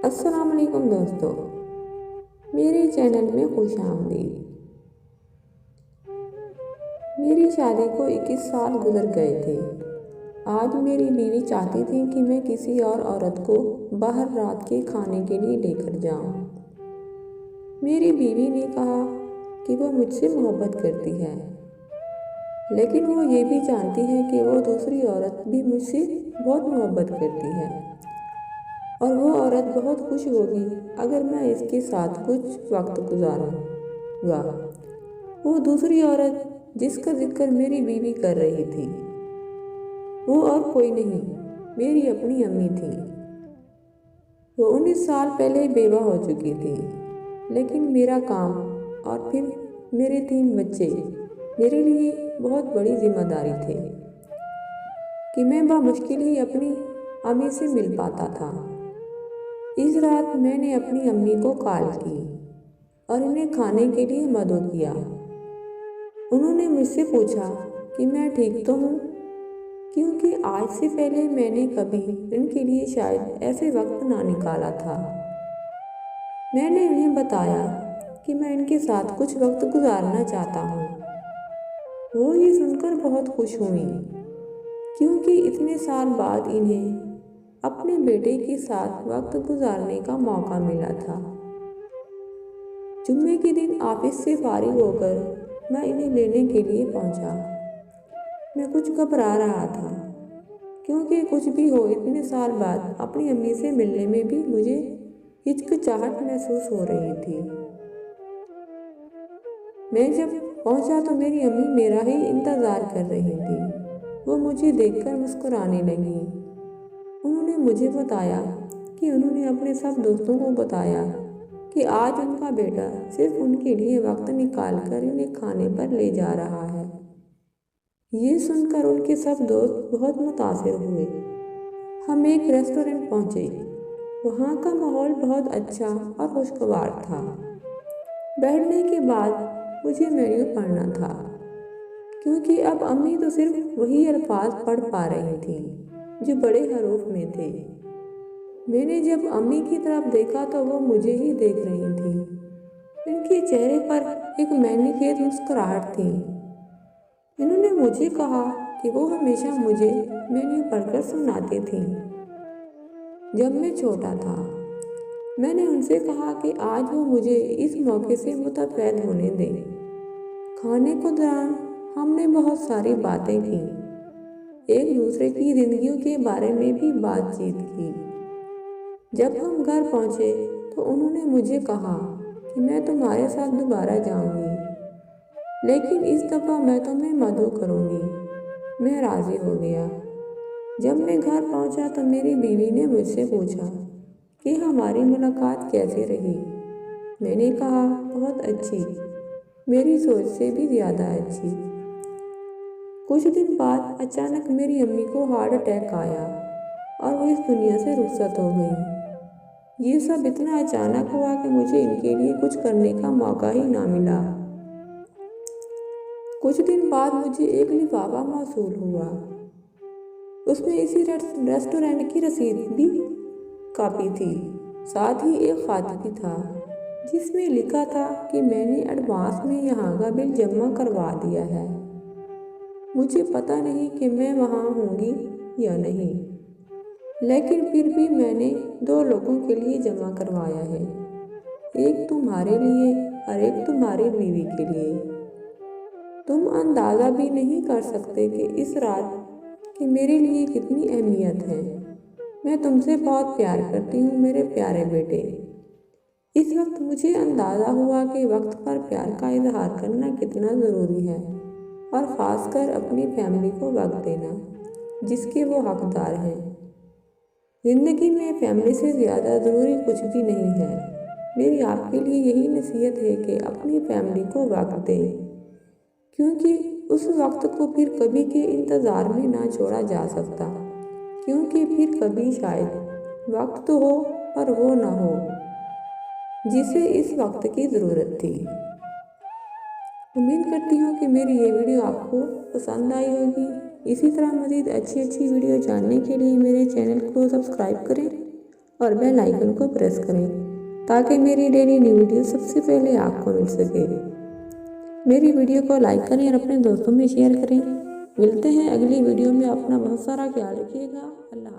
السلام علیکم دوستو، میرے چینل میں خوش آمدید۔ میری شادی کو 21 سال گزر گئے تھے۔ آج میری بیوی چاہتی تھی کہ میں کسی اور عورت کو باہر رات کے کھانے کے لیے لے کر جاؤں۔ میری بیوی نے کہا کہ وہ مجھ سے محبت کرتی ہے، لیکن وہ یہ بھی جانتی ہے کہ وہ دوسری عورت بھی مجھ سے بہت محبت کرتی ہے اور وہ عورت بہت خوش ہوگی اگر میں اس کے ساتھ کچھ وقت گزاروں گا۔ وہ دوسری عورت جس کا ذکر میری بیوی کر رہی تھی وہ اور کوئی نہیں، میری اپنی امی تھی۔ وہ 19 سال پہلے بیوہ ہو چکی تھی، لیکن میرا کام اور پھر میرے 3 بچے میرے لیے بہت بڑی ذمہ داری تھے کہ میں بمشکل ہی اپنی امی سے مل پاتا تھا۔ اس رات میں نے اپنی امی کو کال کی اور انہیں کھانے کے لیے مدعو کیا۔ انہوں نے مجھ سے پوچھا کہ میں ٹھیک تو ہوں، کیونکہ آج سے پہلے میں نے کبھی ان کے لیے شاید ایسے وقت نہ نکالا تھا۔ میں نے انہیں بتایا کہ میں ان کے ساتھ کچھ وقت گزارنا چاہتا ہوں۔ وہ یہ سن کر بہت خوش ہوئیں، کیونکہ اتنے سال بعد انہیں اپنے بیٹے کے ساتھ وقت گزارنے کا موقع ملا تھا۔ جمعے کے دن آفس سے فارغ ہو کر میں انہیں لینے کے لیے پہنچا۔ میں کچھ گھبرا رہا تھا، کیونکہ کچھ بھی ہو اتنے سال بعد اپنی امی سے ملنے میں بھی مجھے ہچکچاہٹ محسوس ہو رہی تھی۔ میں جب پہنچا تو میری امی میرا ہی انتظار کر رہی تھی۔ وہ مجھے دیکھ کر مسکرانے لگی۔ انہوں نے مجھے بتایا کہ انہوں نے اپنے سب دوستوں کو بتایا کہ آج ان کا بیٹا صرف ان کے لیے وقت نکال کر انہیں کھانے پر لے جا رہا ہے۔ یہ سن کر ان کے سب دوست بہت متاثر ہوئے۔ ہم ایک ریسٹورنٹ پہنچے۔ وہاں کا ماحول بہت اچھا اور خوشگوار تھا۔ بیٹھنے کے بعد مجھے مینیو پڑھنا تھا، کیونکہ اب امی تو صرف وہی الفاظ پڑھ پا رہی تھیں جو بڑے حروف میں تھے۔ میں نے جب امی کی طرف دیکھا تو وہ مجھے ہی دیکھ رہی تھیں۔ ان کے چہرے پر ایک معنی خیز مسکراہٹ تھی۔ انہوں نے مجھے کہا کہ وہ ہمیشہ مجھے مینیو پڑھ کر سناتی تھیں جب میں چھوٹا تھا۔ میں نے ان سے کہا کہ آج وہ مجھے اس موقع سے متفائل ہونے دیں۔ کھانے کے دوران ہم نے بہت ساری باتیں کیں، ایک دوسرے کی زندگیوں کے بارے میں بھی بات چیت کی۔ جب ہم گھر پہنچے تو انہوں نے مجھے کہا کہ میں تمہارے ساتھ دوبارہ جاؤں گی، لیکن اس دفعہ میں تمہیں مدعو کروں گی۔ میں راضی ہو گیا۔ جب میں گھر پہنچا تو میری بیوی نے مجھ سے پوچھا کہ ہماری ملاقات کیسی رہی۔ میں نے کہا بہت اچھی، میری سوچ سے بھی زیادہ اچھی۔ کچھ دن بعد اچانک میری امی کو ہارٹ اٹیک آیا اور وہ اس دنیا سے رخصت ہو گئی۔ یہ سب اتنا اچانک ہوا کہ مجھے ان کے لیے کچھ کرنے کا موقع ہی نہ ملا۔ کچھ دن بعد مجھے ایک لفافہ موصول ہوا۔ اس میں اسی ریسٹورنٹ کی رسید بھی کاپی تھی، ساتھ ہی ایک خط بھی تھا جس میں لکھا تھا کہ میں نے ایڈوانس میں یہاں کا بل جمع کروا دیا ہے۔ مجھے پتہ نہیں کہ میں وہاں ہوں گی یا نہیں، لیکن پھر بھی میں نے 2 لوگوں کے لیے جمع کروایا ہے، ایک تمہارے لیے اور ایک تمہاری بیوی کے لیے۔ تم اندازہ بھی نہیں کر سکتے کہ اس رات کی میرے لیے کتنی اہمیت ہے۔ میں تم سے بہت پیار کرتی ہوں میرے پیارے بیٹے۔ اس وقت مجھے اندازہ ہوا کہ وقت پر پیار کا اظہار کرنا کتنا ضروری ہے، اور خاص کر اپنی فیملی کو وقت دینا جس کے وہ حقدار ہیں۔ زندگی میں فیملی سے زیادہ ضروری کچھ بھی نہیں ہے۔ میری آپ کے لیے یہی نصیحت ہے کہ اپنی فیملی کو وقت دیں، کیونکہ اس وقت کو پھر کبھی کے انتظار میں نہ چھوڑا جا سکتا، کیونکہ پھر کبھی شاید وقت ہو اور وہ نہ ہو جسے اس وقت کی ضرورت تھی۔ امید کرتی ہوں کہ میری یہ ویڈیو آپ کو پسند آئی ہوگی۔ اسی طرح مزید اچھی ویڈیو جاننے کے لیے میرے چینل کو سبسکرائب کریں اور بیل آئیکن کو پریس کریں تاکہ میری ڈیلی نیو ویڈیو سب سے پہلے آپ کو مل سکے۔ میری ویڈیو کو لائک کریں اور اپنے دوستوں میں شیئر کریں۔ ملتے ہیں اگلی ویڈیو میں، اپنا بہت سارا خیال رکھیے گا۔ اللہ